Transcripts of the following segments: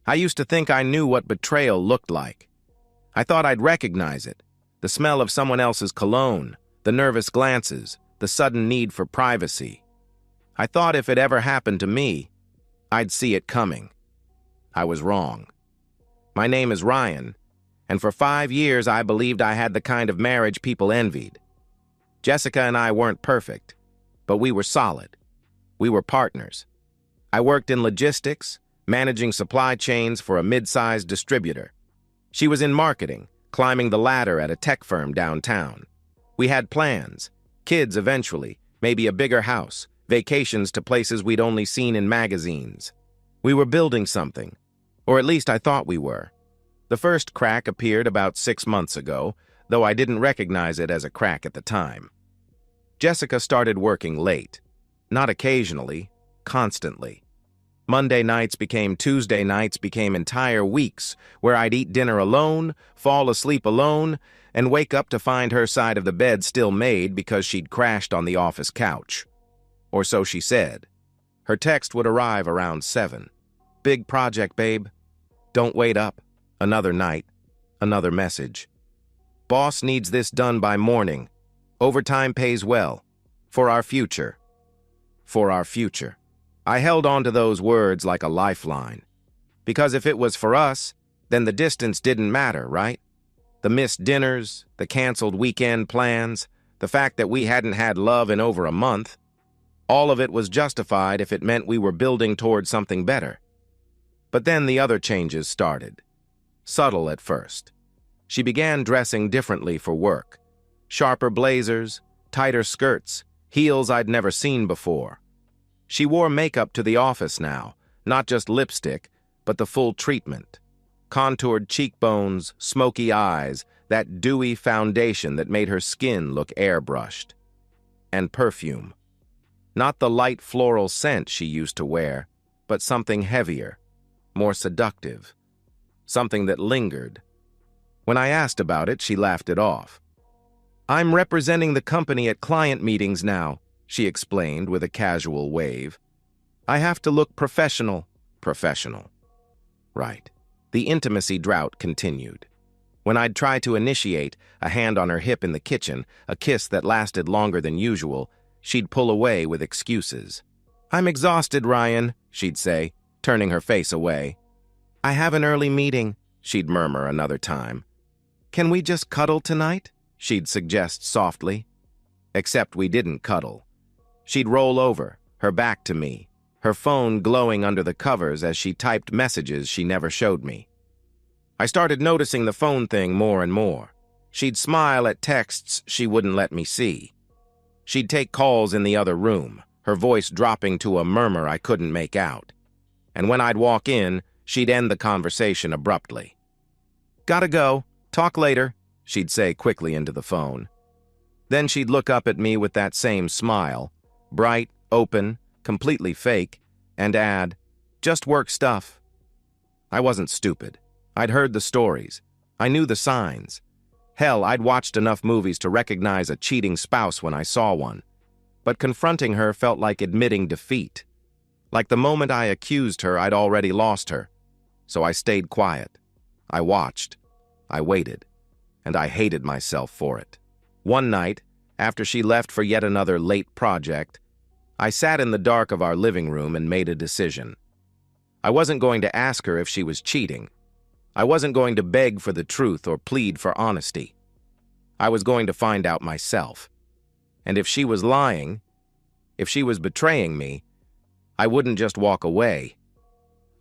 I used to think I knew what betrayal looked like. I thought I'd recognize it. The smell of someone else's cologne, the nervous glances, the sudden need for privacy. I thought if it ever happened to me, I'd see it coming. I was wrong. My name is Ryan, and for 5 years I believed I had the kind of marriage people envied. Jessica and I weren't perfect, but we were solid. We were partners. I worked in logistics, managing supply chains for a mid-sized distributor. She was in marketing, climbing the ladder at a tech firm downtown. We had plans, kids eventually, maybe a bigger house, vacations to places we'd only seen in magazines. We were building something, or at least I thought we were. The first crack appeared about 6 months ago, though I didn't recognize it as a crack at the time. Jessica started working late. Not occasionally, constantly. Monday nights became Tuesday nights, became entire weeks where I'd eat dinner alone, fall asleep alone, and wake up to find her side of the bed still made because she'd crashed on the office couch. Or so she said. Her text would arrive around 7. "Big project, babe. Don't wait up. Another night. Another message. Boss needs this done by morning. Overtime pays well. For our future." For our future. I held on to those words like a lifeline. Because if it was for us, then the distance didn't matter, right? The missed dinners, the canceled weekend plans, the fact that we hadn't had love in over a month, all of it was justified if it meant we were building towards something better. But then the other changes started. Subtle at first. She began dressing differently for work. Sharper blazers, tighter skirts, heels I'd never seen before. She wore makeup to the office now, not just lipstick, but the full treatment. Contoured cheekbones, smoky eyes, that dewy foundation that made her skin look airbrushed. And perfume. Not the light floral scent she used to wear, but something heavier, more seductive. Something that lingered. When I asked about it, she laughed it off. "I'm representing the company at client meetings now," she explained with a casual wave. "I have to look professional." Professional. Right. The intimacy drought continued. When I'd try to initiate, a hand on her hip in the kitchen, a kiss that lasted longer than usual, she'd pull away with excuses. "I'm exhausted, Ryan," she'd say, turning her face away. "I have an early meeting," she'd murmur another time. "Can we just cuddle tonight?" she'd suggest softly. Except we didn't cuddle. She'd roll over, her back to me, her phone glowing under the covers as she typed messages she never showed me. I started noticing the phone thing more and more. She'd smile at texts she wouldn't let me see. She'd take calls in the other room, her voice dropping to a murmur I couldn't make out. And when I'd walk in, she'd end the conversation abruptly. "Gotta go. Talk later," she'd say quickly into the phone. Then she'd look up at me with that same smile, bright, open, completely fake, and add, "Just work stuff." I wasn't stupid. I'd heard the stories. I knew the signs. Hell, I'd watched enough movies to recognize a cheating spouse when I saw one. But confronting her felt like admitting defeat. Like the moment I accused her, I'd already lost her. So I stayed quiet. I watched. I waited. And I hated myself for it. One night, after she left for yet another late project, I sat in the dark of our living room and made a decision. I wasn't going to ask her if she was cheating. I wasn't going to beg for the truth or plead for honesty. I was going to find out myself. And if she was lying, if she was betraying me, I wouldn't just walk away.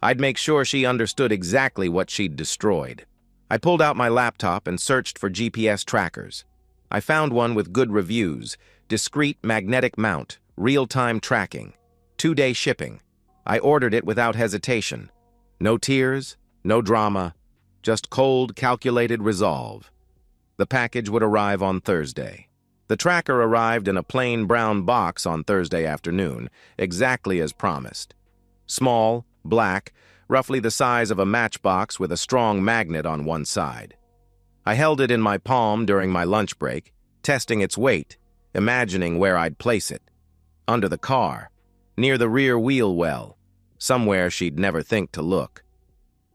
I'd make sure she understood exactly what she'd destroyed. I pulled out my laptop and searched for GPS trackers. I found one with good reviews, discreet magnetic mount, real-time tracking, 2-day shipping. I ordered it without hesitation. No tears, no drama, just cold, calculated resolve. The package would arrive on Thursday. The tracker arrived in a plain brown box on Thursday afternoon, exactly as promised. Small, black, roughly the size of a matchbox with a strong magnet on one side. I held it in my palm during my lunch break, testing its weight, imagining where I'd place it. Under the car, near the rear wheel well, somewhere she'd never think to look.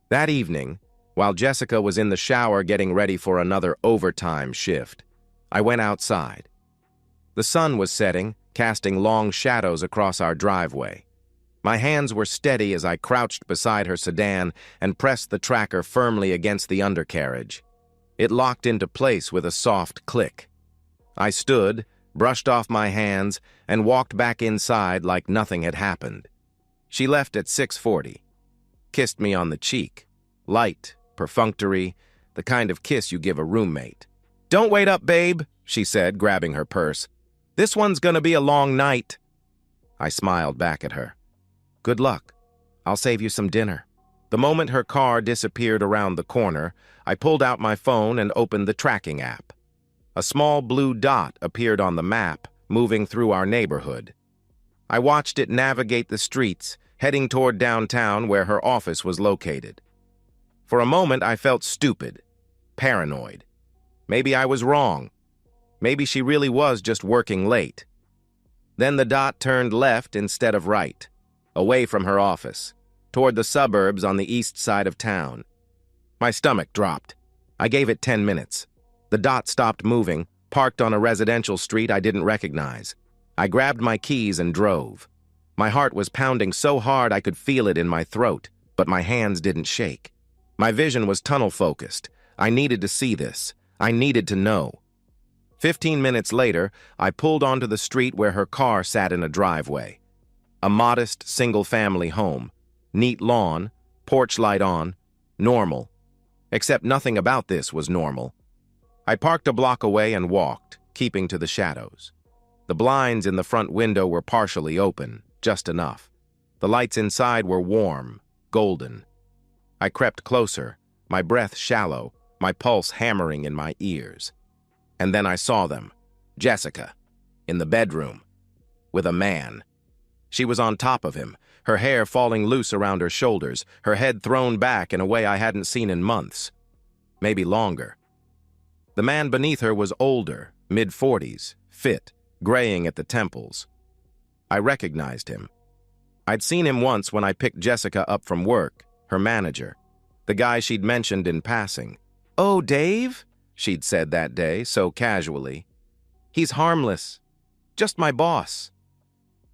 That evening, while Jessica was in the shower getting ready for another overtime shift, I went outside. The sun was setting, casting long shadows across our driveway. My hands were steady as I crouched beside her sedan and pressed the tracker firmly against the undercarriage. It locked into place with a soft click. I stood, brushed off my hands, and walked back inside like nothing had happened. She left at 6:40, kissed me on the cheek, light, perfunctory, the kind of kiss you give a roommate. "Don't wait up, babe," she said, grabbing her purse. "This one's gonna be a long night." I smiled back at her. "Good luck. I'll save you some dinner." The moment her car disappeared around the corner, I pulled out my phone and opened the tracking app. A small blue dot appeared on the map, moving through our neighborhood. I watched it navigate the streets, heading toward downtown where her office was located. For a moment, I felt stupid, paranoid. Maybe I was wrong. Maybe she really was just working late. Then the dot turned left instead of right, away from her office, toward the suburbs on the east side of town. My stomach dropped. I gave it 10 minutes. The dot stopped moving, parked on a residential street I didn't recognize. I grabbed my keys and drove. My heart was pounding so hard I could feel it in my throat, but my hands didn't shake. My vision was tunnel-focused. I needed to see this. I needed to know. 15 minutes later, I pulled onto the street where her car sat in a driveway. A modest, single-family home. Neat lawn, porch light on, normal. Except nothing about this was normal. I parked a block away and walked, keeping to the shadows. The blinds in the front window were partially open, just enough. The lights inside were warm, golden. I crept closer, my breath shallow, my pulse hammering in my ears. And then I saw them, Jessica, in the bedroom, with a man. She was on top of him, her hair falling loose around her shoulders, her head thrown back in a way I hadn't seen in months, maybe longer. The man beneath her was older, mid-40s, fit, graying at the temples. I recognized him. I'd seen him once when I picked Jessica up from work, her manager, the guy she'd mentioned in passing. "Oh, Dave?" she'd said that day, so casually. "He's harmless. Just my boss."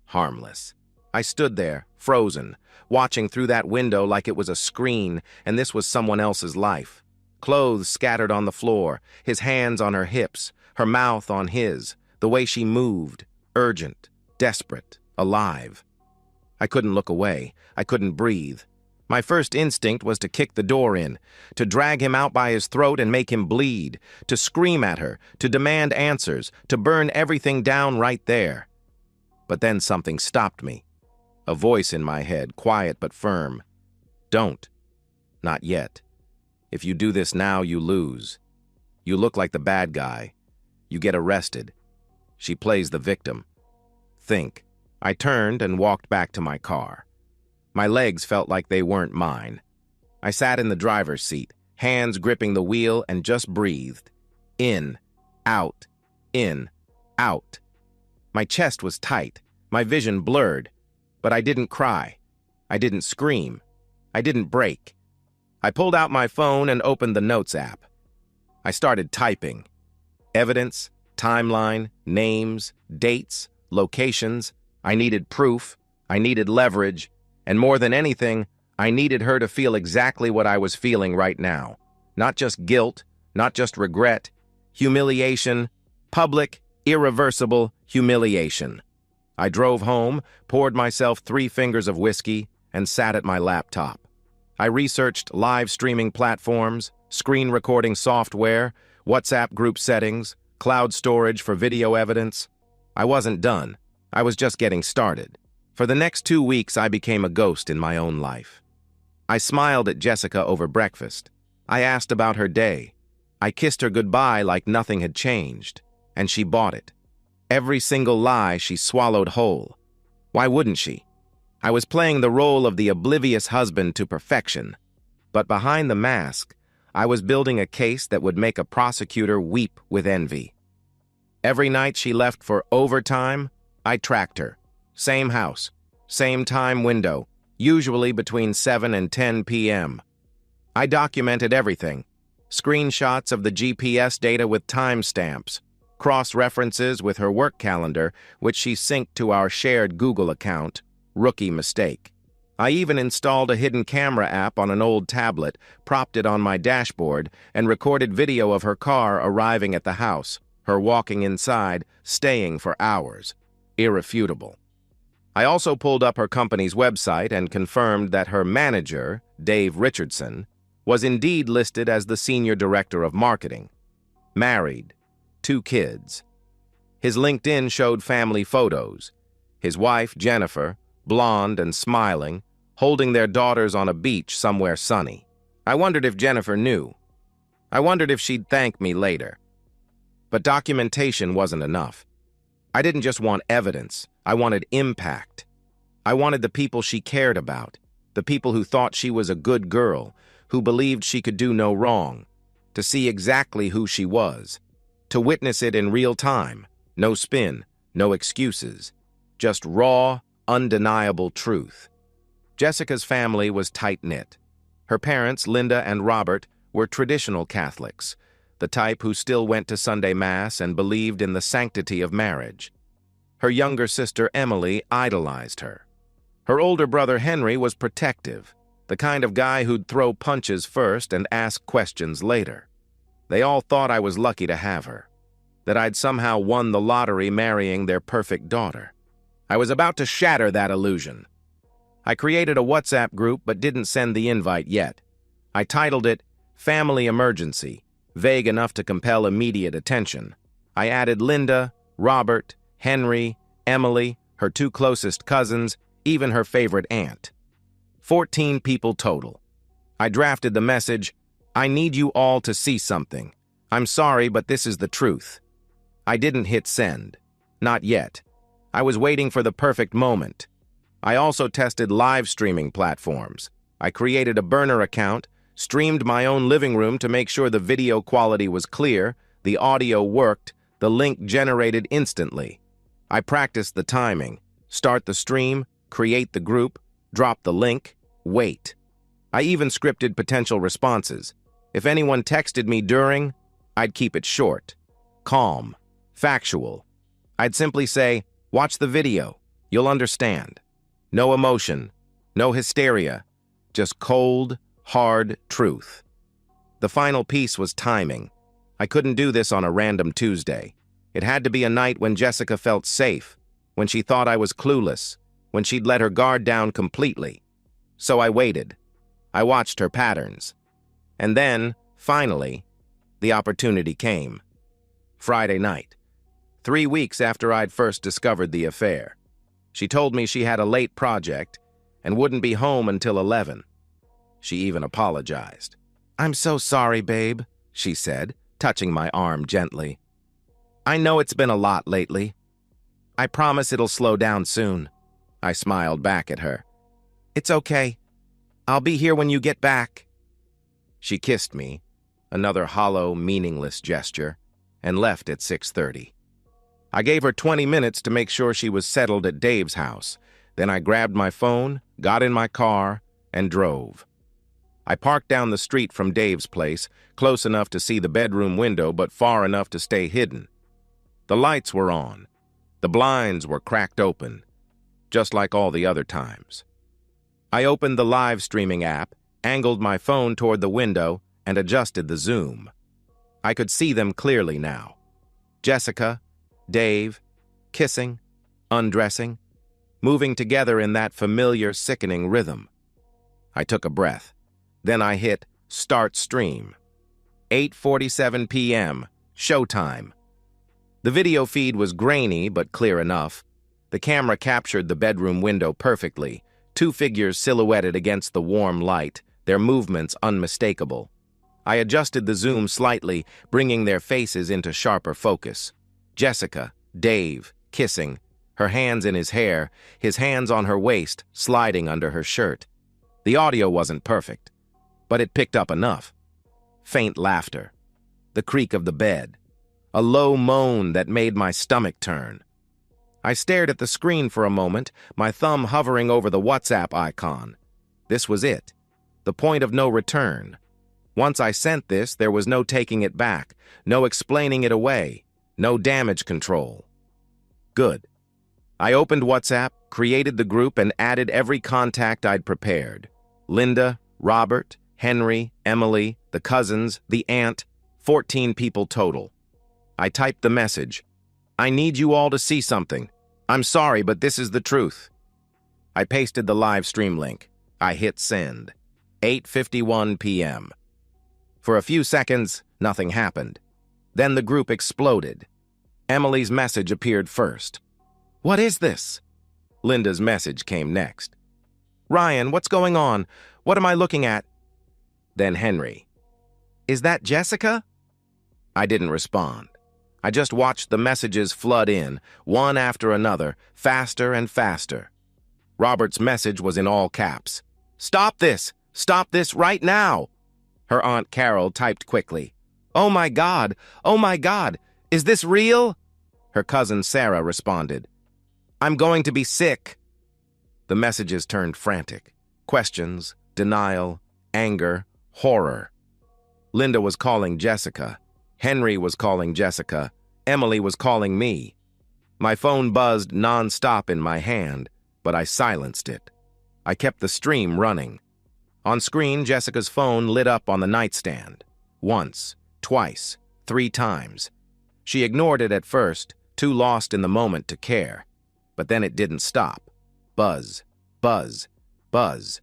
Harmless. I stood there, frozen, watching through that window like it was a screen, and this was someone else's life. Clothes scattered on the floor, his hands on her hips, her mouth on his, the way she moved, urgent, desperate, alive. I couldn't look away. I couldn't breathe. My first instinct was to kick the door in, to drag him out by his throat and make him bleed, to scream at her, to demand answers, to burn everything down right there. But then something stopped me. A voice in my head, quiet but firm. "Don't. Not yet. If you do this now, you lose. You look like the bad guy. You get arrested. She plays the victim. Think." I turned and walked back to my car. My legs felt like they weren't mine. I sat in the driver's seat, hands gripping the wheel, and just breathed. In, out, in, out. My chest was tight, my vision blurred, but I didn't cry. I didn't scream. I didn't break. I pulled out my phone and opened the Notes app. I started typing. Evidence, timeline, names, dates, locations. I needed proof. I needed leverage. And more than anything, I needed her to feel exactly what I was feeling right now. Not just guilt, not just regret, humiliation, public, irreversible humiliation. I drove home, poured myself 3 fingers of whiskey, and sat at my laptop. I researched live streaming platforms, screen recording software, WhatsApp group settings, cloud storage for video evidence. I wasn't done. I was just getting started. For the next 2 weeks, I became a ghost in my own life. I smiled at Jessica over breakfast. I asked about her day. I kissed her goodbye like nothing had changed, and she bought it. Every single lie she swallowed whole. Why wouldn't she? I was playing the role of the oblivious husband to perfection, but behind the mask, I was building a case that would make a prosecutor weep with envy. Every night she left for overtime, I tracked her. Same house, same time window, usually between 7 and 10 p.m. I documented everything. Screenshots of the GPS data with timestamps, cross-references with her work calendar, which she synced to our shared Google account. Rookie mistake. I even installed a hidden camera app on an old tablet, propped it on my dashboard, and recorded video of her car arriving at the house, her walking inside, staying for hours. Irrefutable. I also pulled up her company's website and confirmed that her manager, Dave Richardson, was indeed listed as the senior director of marketing. Married, 2 kids. His LinkedIn showed family photos. His wife, Jennifer, blonde and smiling, holding their daughters on a beach somewhere sunny. I wondered if Jennifer knew. I wondered if she'd thank me later. But documentation wasn't enough. I didn't just want evidence. I wanted impact. I wanted the people she cared about, the people who thought she was a good girl, who believed she could do no wrong, to see exactly who she was, to witness it in real time, no spin, no excuses, just raw, undeniable truth. Jessica's family was tight-knit. Her parents, Linda and Robert, were traditional Catholics, the type who still went to Sunday Mass and believed in the sanctity of marriage. Her younger sister, Emily, idolized her. Her older brother, Henry, was protective, the kind of guy who'd throw punches first and ask questions later. They all thought I was lucky to have her, that I'd somehow won the lottery marrying their perfect daughter. I was about to shatter that illusion. I created a WhatsApp group but didn't send the invite yet. I titled it Family Emergency, vague enough to compel immediate attention. I added Linda, Robert, Henry, Emily, her 2 closest cousins, even her favorite aunt. 14 people total. I drafted the message, I need you all to see something. I'm sorry, but this is the truth. I didn't hit send. Not yet. I was waiting for the perfect moment. I also tested live streaming platforms. I created a burner account, streamed my own living room to make sure the video quality was clear, the audio worked, the link generated instantly. I practiced the timing. Start the stream, create the group, drop the link, wait. I even scripted potential responses. If anyone texted me during, I'd keep it short, calm, factual. I'd simply say, watch the video, you'll understand. No emotion, no hysteria, just cold, hard truth. The final piece was timing. I couldn't do this on a random Tuesday. It had to be a night when Jessica felt safe, when she thought I was clueless, when she'd let her guard down completely. So I waited. I watched her patterns. And then, finally, the opportunity came. Friday night, 3 weeks after I'd first discovered the affair. She told me she had a late project and wouldn't be home until 11. She even apologized. "I'm so sorry, babe," she said, touching my arm gently. "I know it's been a lot lately. I promise it'll slow down soon." I smiled back at her. "It's okay. I'll be here when you get back." She kissed me, another hollow, meaningless gesture, and left at 6:30. I gave her 20 minutes to make sure she was settled at Dave's house. Then I grabbed my phone, got in my car, and drove. I parked down the street from Dave's place, close enough to see the bedroom window but far enough to stay hidden. The lights were on. The blinds were cracked open, just like all the other times. I opened the live streaming app, angled my phone toward the window, and adjusted the zoom. I could see them clearly now. Jessica, Dave, kissing, undressing, moving together in that familiar, sickening rhythm. I took a breath. Then I hit Start Stream. 8:47 p.m., showtime. The video feed was grainy but clear enough. The camera captured the bedroom window perfectly, 2 figures silhouetted against the warm light, their movements unmistakable. I adjusted the zoom slightly, bringing their faces into sharper focus. Jessica, Dave, kissing, her hands in his hair, his hands on her waist, sliding under her shirt. The audio wasn't perfect, but it picked up enough. Faint laughter, the creak of the bed, a low moan that made my stomach turn. I stared at the screen for a moment, my thumb hovering over the WhatsApp icon. This was it. the point of no return. Once I sent this, there was no taking it back, no explaining it away, no damage control. Good. I opened WhatsApp, created the group, and added every contact I'd prepared. Linda, Robert, Henry, Emily, the cousins, the aunt, 14 people total. I typed the message. I need you all to see something. I'm sorry, but this is the truth. I pasted the live stream link. I hit send. 8:51 p.m. For a few seconds, nothing happened. Then the group exploded. Emily's message appeared first. What is this? Linda's message came next. Ryan, what's going on? What am I looking at? Then Henry. Is that Jessica? I didn't respond. I just watched the messages flood in, one after another, faster and faster. Robert's message was in all caps. Stop this! Stop this right now! Her Aunt Carol typed quickly. Oh my God! Oh my God! Is this real? Her cousin Sarah responded. I'm going to be sick. The messages turned frantic. Questions, denial, anger, horror. Linda was calling Jessica. Henry was calling Jessica. Emily was calling me. My phone buzzed non-stop in my hand, but I silenced it. I kept the stream running. On screen, Jessica's phone lit up on the nightstand. Once, twice, 3 times. She ignored it at first, too lost in the moment to care. But then it didn't stop. Buzz, buzz, buzz.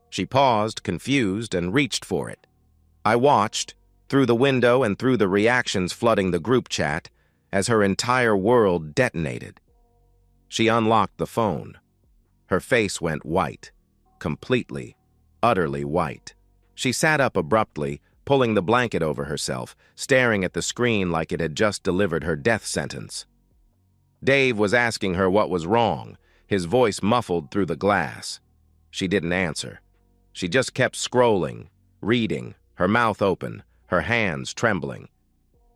She paused, confused, and reached for it. I watched, through the window and through the reactions flooding the group chat, as her entire world detonated. She unlocked the phone. Her face went white, completely, utterly white. She sat up abruptly, pulling the blanket over herself, staring at the screen like it had just delivered her death sentence. Dave was asking her what was wrong, his voice muffled through the glass. She didn't answer. She just kept scrolling, reading, her mouth open, her hands trembling.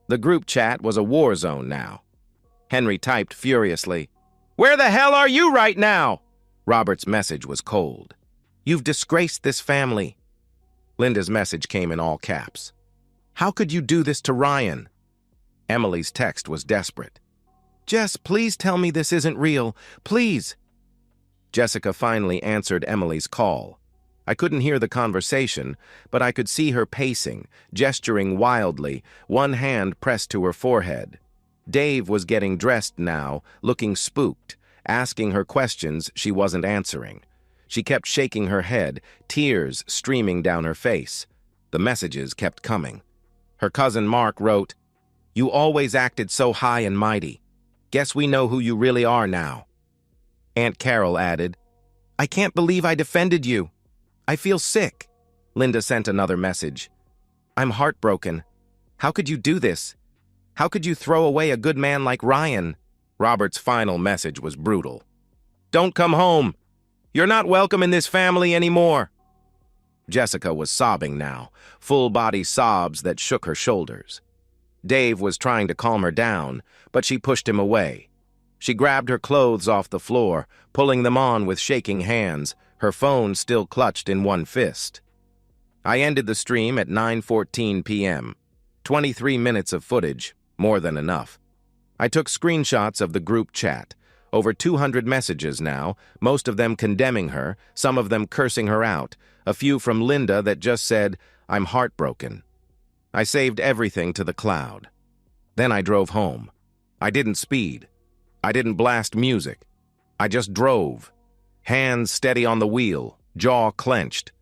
The group chat was a war zone now. Henry typed furiously, Where the hell are you right now? Robert's message was cold. You've disgraced this family. Linda's message came in all caps. How could you do this to Ryan? Emily's text was desperate. Jess, please tell me this isn't real. Please. Jessica finally answered Emily's call. I couldn't hear the conversation, but I could see her pacing, gesturing wildly, one hand pressed to her forehead. Dave was getting dressed now, looking spooked, asking her questions she wasn't answering. She kept shaking her head, tears streaming down her face. The messages kept coming. Her cousin Mark wrote, You always acted so high and mighty. Guess we know who you really are now. Aunt Carol added, I can't believe I defended you. I feel sick. Linda sent another message. I'm heartbroken. How could you do this? How could you throw away a good man like Ryan? Robert's final message was brutal. Don't come home. You're not welcome in this family anymore. Jessica was sobbing now, full-body sobs that shook her shoulders. Dave was trying to calm her down, but she pushed him away. She grabbed her clothes off the floor, pulling them on with shaking hands, her phone still clutched in one fist. I ended the stream at 9:14 p.m. 23 minutes of footage, more than enough. I took screenshots of the group chat. Over 200 messages now, most of them condemning her, some of them cursing her out, a few from Linda that just said, I'm heartbroken. I saved everything to the cloud. Then I drove home. I didn't speed. I didn't blast music. I just drove. Hands steady on the wheel, jaw clenched.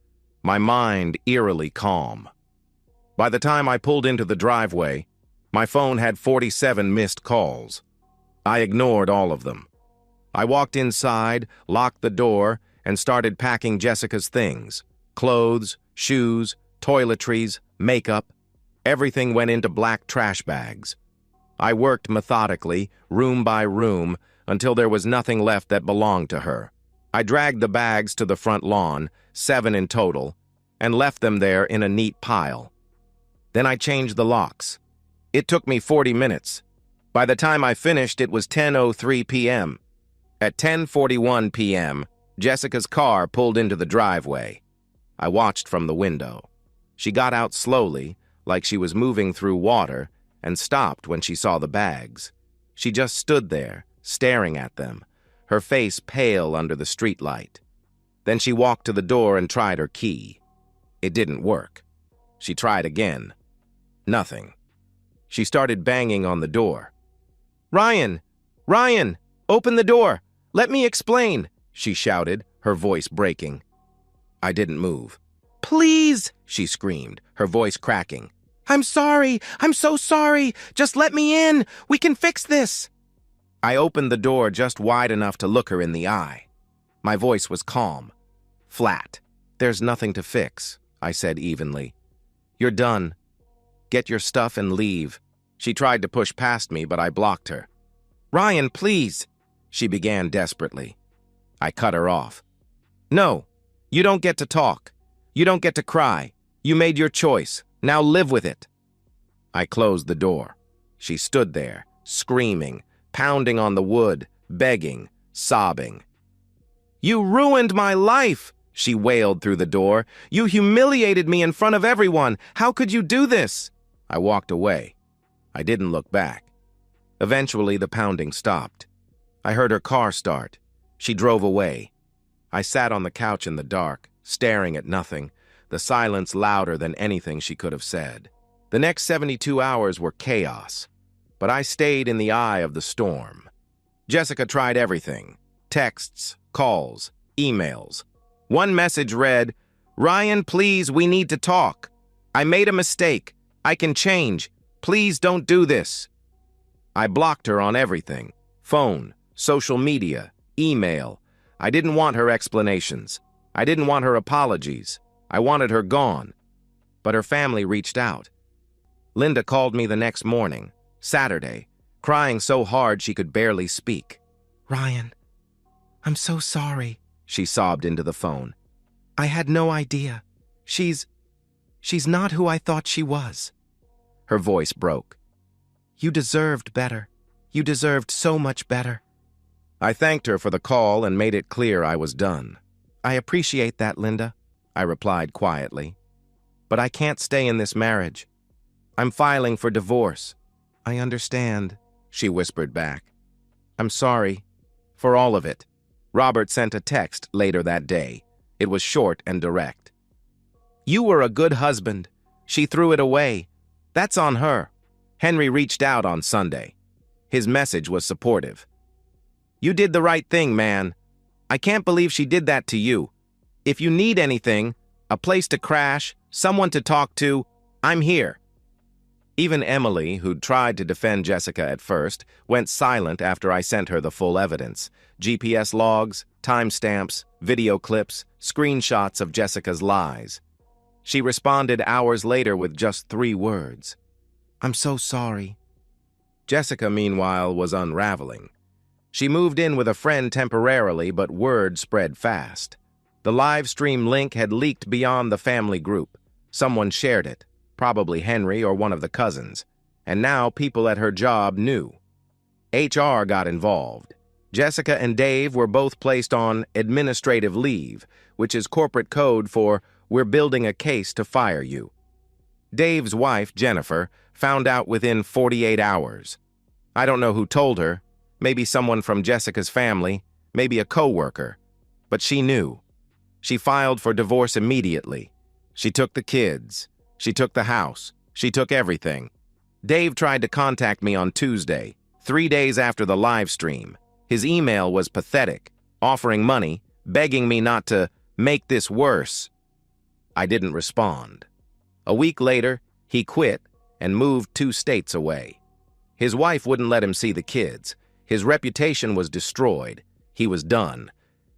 My mind eerily calm. By the time I pulled into the driveway, my phone had 47 missed calls. I ignored all of them. I walked inside, locked the door, and started packing Jessica's things. Clothes, shoes, toiletries, makeup. Everything went into black trash bags. I worked methodically, room by room, until there was nothing left that belonged to her. I dragged the bags to the front lawn, 7 in total, and left them there in a neat pile. Then I changed the locks. It took me 40 minutes. By the time I finished, it was 10:03 p.m. At 10:41 p.m., Jessica's car pulled into the driveway. I watched from the window. She got out slowly, like she was moving through water, and stopped when she saw the bags. She just stood there, staring at them, her face pale under the streetlight. Then she walked to the door and tried her key. It didn't work. She tried again. Nothing. She started banging on the door. "Ryan! Ryan! Open the door! Let me explain!" she shouted, her voice breaking. I didn't move. "Please!" she screamed, her voice cracking. "I'm sorry! I'm so sorry! Just let me in! We can fix this!" I opened the door just wide enough to look her in the eye. My voice was calm, flat. "There's nothing to fix," I said evenly. "You're done. Get your stuff and leave." She tried to push past me, but I blocked her. "Ryan, please," she began desperately. I cut her off. "No, you don't get to talk. You don't get to cry. You made your choice. Now live with it." I closed the door. She stood there, screaming, pounding on the wood, begging, sobbing. "You ruined my life," she wailed through the door. "You humiliated me in front of everyone. How could you do this?" I walked away. I didn't look back. Eventually, the pounding stopped. I heard her car start. She drove away. I sat on the couch in the dark, staring at nothing, the silence louder than anything she could have said. The next 72 hours were chaos, but I stayed in the eye of the storm. Jessica tried everything: texts, calls, emails. One message read, "Ryan, please, we need to talk. I made a mistake. I can change. Please don't do this." I blocked her on everything: phone, social media, email. I didn't want her explanations. I didn't want her apologies. I wanted her gone. But her family reached out. Linda called me the next morning, Saturday, crying so hard she could barely speak. "Ryan, I'm so sorry," she sobbed into the phone. "I had no idea. She's not who I thought she was." Her voice broke. "You deserved better. You deserved so much better." I thanked her for the call and made it clear I was done. "I appreciate that, Linda," I replied quietly. "But I can't stay in this marriage. I'm filing for divorce." "I understand," she whispered back. "I'm sorry for all of it." Robert sent a text later that day. It was short and direct. "You were a good husband. She threw it away. That's on her." Henry reached out on Sunday. His message was supportive. "You did the right thing, man. I can't believe she did that to you. If you need anything, a place to crash, someone to talk to, I'm here." Even Emily, who'd tried to defend Jessica at first, went silent after I sent her the full evidence: GPS logs, timestamps, video clips, screenshots of Jessica's lies. She responded hours later with just 3 words: "I'm so sorry." Jessica, meanwhile, was unraveling. She moved in with a friend temporarily, but word spread fast. The live stream link had leaked beyond the family group. Someone shared it, probably Henry or one of the cousins, and now people at her job knew. HR got involved. Jessica and Dave were both placed on administrative leave, which is corporate code for "we're building a case to fire you." Dave's wife, Jennifer, found out within 48 hours. I don't know who told her, maybe someone from Jessica's family, maybe a coworker, but she knew. She filed for divorce immediately. She took the kids. She took the house. She took everything. Dave tried to contact me on Tuesday, 3 days after the live stream. His email was pathetic, offering money, begging me not to make this worse. I didn't respond. A week later, he quit and moved 2 states away. His wife wouldn't let him see the kids. His reputation was destroyed. He was done.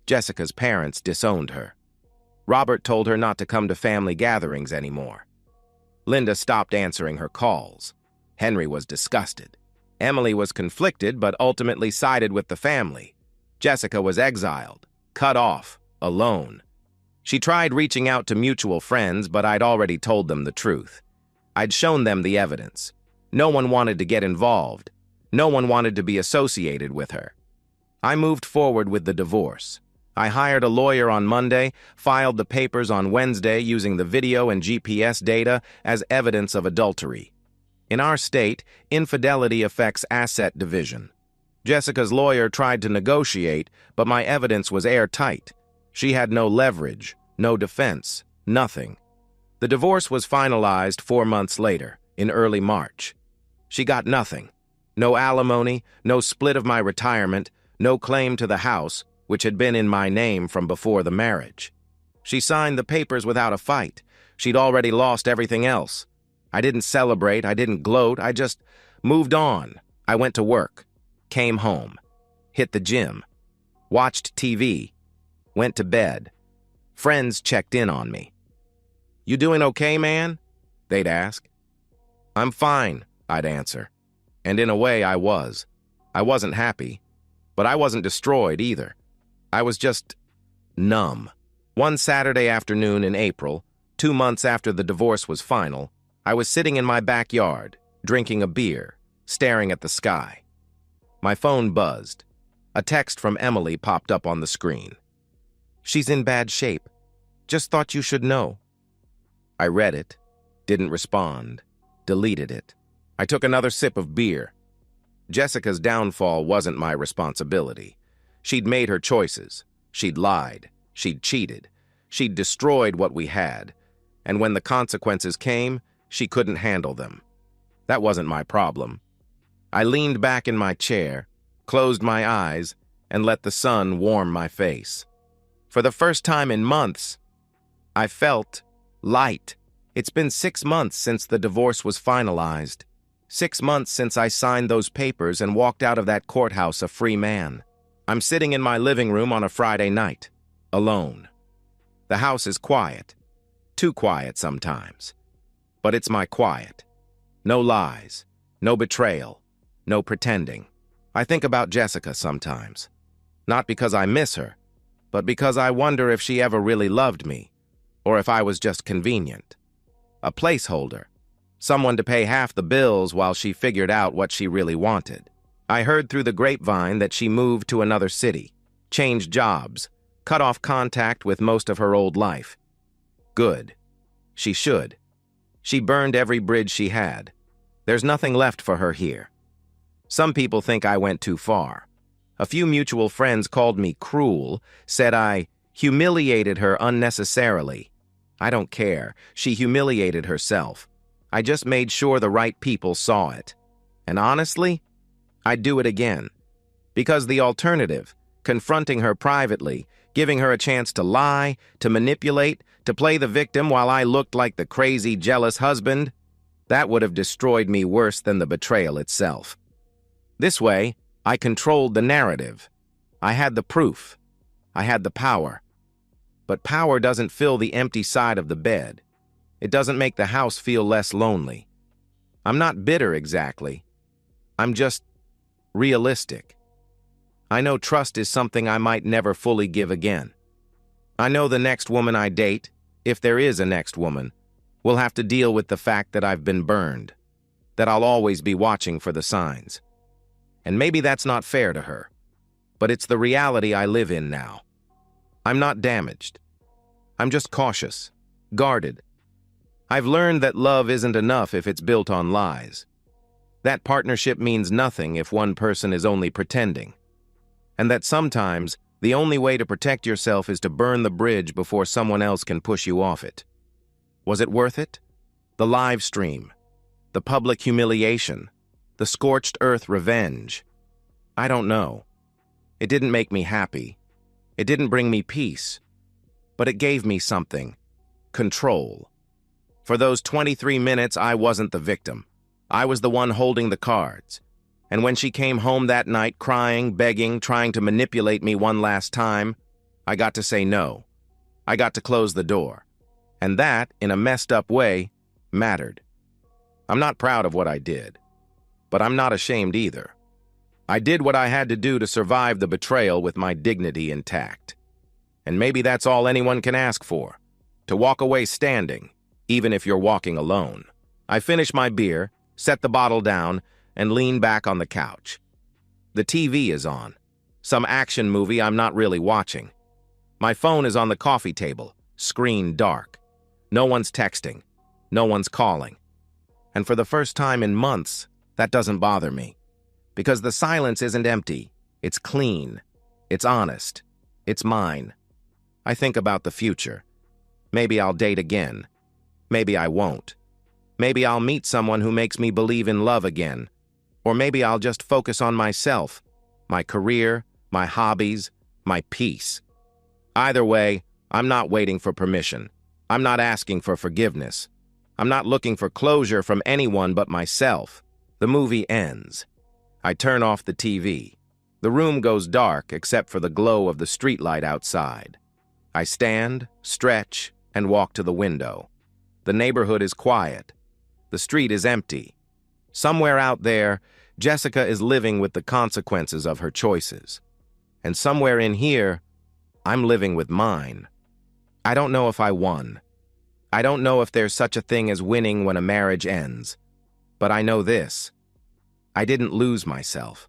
Jessica's parents disowned her. Robert told her not to come to family gatherings anymore. Linda stopped answering her calls. Henry was disgusted. Emily was conflicted, but ultimately sided with the family. Jessica was exiled, cut off, alone. She tried reaching out to mutual friends, but I'd already told them the truth. I'd shown them the evidence. No one wanted to get involved. No one wanted to be associated with her. I moved forward with the divorce. I hired a lawyer on Monday, filed the papers on Wednesday using the video and GPS data as evidence of adultery. In our state, infidelity affects asset division. Jessica's lawyer tried to negotiate, but my evidence was airtight. She had no leverage, no defense, nothing. The divorce was finalized 4 months later, in early March. She got nothing. No alimony, no split of my retirement, no claim to the house, which had been in my name from before the marriage. She signed the papers without a fight. She'd already lost everything else. I didn't celebrate, I didn't gloat, I just moved on. I went to work, came home, hit the gym, watched TV, went to bed. Friends checked in on me. "You doing okay, man?" they'd ask. "I'm fine," I'd answer. And in a way, I was. I wasn't happy, but I wasn't destroyed either. I was just numb. One Saturday afternoon in April, 2 months after the divorce was final, I was sitting in my backyard, drinking a beer, staring at the sky. My phone buzzed. A text from Emily popped up on the screen. "She's in bad shape. Just thought you should know." I read it, didn't respond, deleted it. I took another sip of beer. Jessica's downfall wasn't my responsibility. She'd made her choices. She'd lied. She'd cheated. She'd destroyed what we had. And when the consequences came, she couldn't handle them. That wasn't my problem. I leaned back in my chair, closed my eyes, and let the sun warm my face. For the first time in months, I felt light. It's been 6 months since the divorce was finalized. 6 months since I signed those papers and walked out of that courthouse a free man. I'm sitting in my living room on a Friday night, alone. The house is quiet, too quiet sometimes. But it's my quiet. No lies, no betrayal, no pretending. I think about Jessica sometimes. Not because I miss her, but because I wonder if she ever really loved me, or if I was just convenient. A placeholder. Someone to pay half the bills while she figured out what she really wanted. I heard through the grapevine that she moved to another city, changed jobs, cut off contact with most of her old life. Good. She should. She burned every bridge she had. There's nothing left for her here. Some people think I went too far. A few mutual friends called me cruel, said I humiliated her unnecessarily. I don't care. She humiliated herself. I just made sure the right people saw it. And honestly, I'd do it again. Because the alternative, confronting her privately, giving her a chance to lie, to manipulate, to play the victim while I looked like the crazy, jealous husband, that would have destroyed me worse than the betrayal itself. This way, I controlled the narrative. I had the proof. I had the power. But power doesn't fill the empty side of the bed. It doesn't make the house feel less lonely. I'm not bitter exactly. I'm just realistic. I know trust is something I might never fully give again. I know the next woman I date, if there is a next woman, will have to deal with the fact that I've been burned, that I'll always be watching for the signs. And maybe that's not fair to her, but it's the reality I live in now. I'm not damaged. I'm just cautious, guarded. I've learned that love isn't enough if it's built on lies. That partnership means nothing if one person is only pretending. And that sometimes the only way to protect yourself is to burn the bridge before someone else can push you off it. Was it worth it? The live stream, the public humiliation, the scorched earth revenge. I don't know. It didn't make me happy. It didn't bring me peace. But it gave me something. Control. For those 23 minutes, I wasn't the victim. I was the one holding the cards. And when she came home that night, crying, begging, trying to manipulate me one last time, I got to say no. I got to close the door. And that, in a messed up way, mattered. I'm not proud of what I did, but I'm not ashamed either. I did what I had to do to survive the betrayal with my dignity intact. And maybe that's all anyone can ask for, to walk away standing, even if you're walking alone. I finished my beer, set the bottle down, and leaned back on the couch. The TV is on. Some action movie I'm not really watching. My phone is on the coffee table, screen dark. No one's texting. No one's calling. And for the first time in months, that doesn't bother me. Because the silence isn't empty. It's clean. It's honest. It's mine. I think about the future. Maybe I'll date again. Maybe I won't. Maybe I'll meet someone who makes me believe in love again. Or maybe I'll just focus on myself, my career, my hobbies, my peace. Either way, I'm not waiting for permission. I'm not asking for forgiveness. I'm not looking for closure from anyone but myself. The movie ends. I turn off the TV. The room goes dark except for the glow of the streetlight outside. I stand, stretch, and walk to the window. The neighborhood is quiet. The street is empty. Somewhere out there, Jessica is living with the consequences of her choices. And somewhere in here, I'm living with mine. I don't know if I won. I don't know if there's such a thing as winning when a marriage ends. But I know this. I didn't lose myself.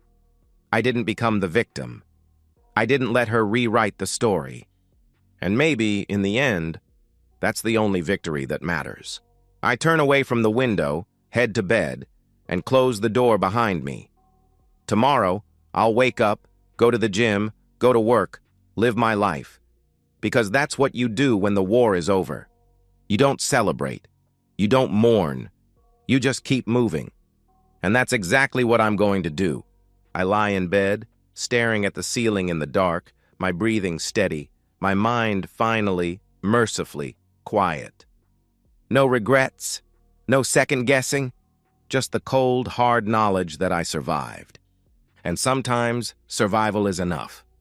I didn't become the victim. I didn't let her rewrite the story. And maybe, in the end, that's the only victory that matters. I turn away from the window, head to bed, and close the door behind me. Tomorrow, I'll wake up, go to the gym, go to work, live my life. Because that's what you do when the war is over. You don't celebrate. You don't mourn. You just keep moving. And that's exactly what I'm going to do. I lie in bed, staring at the ceiling in the dark, my breathing steady, my mind finally, mercifully, quiet. No regrets, no second guessing, just the cold, hard knowledge that I survived. And sometimes, survival is enough.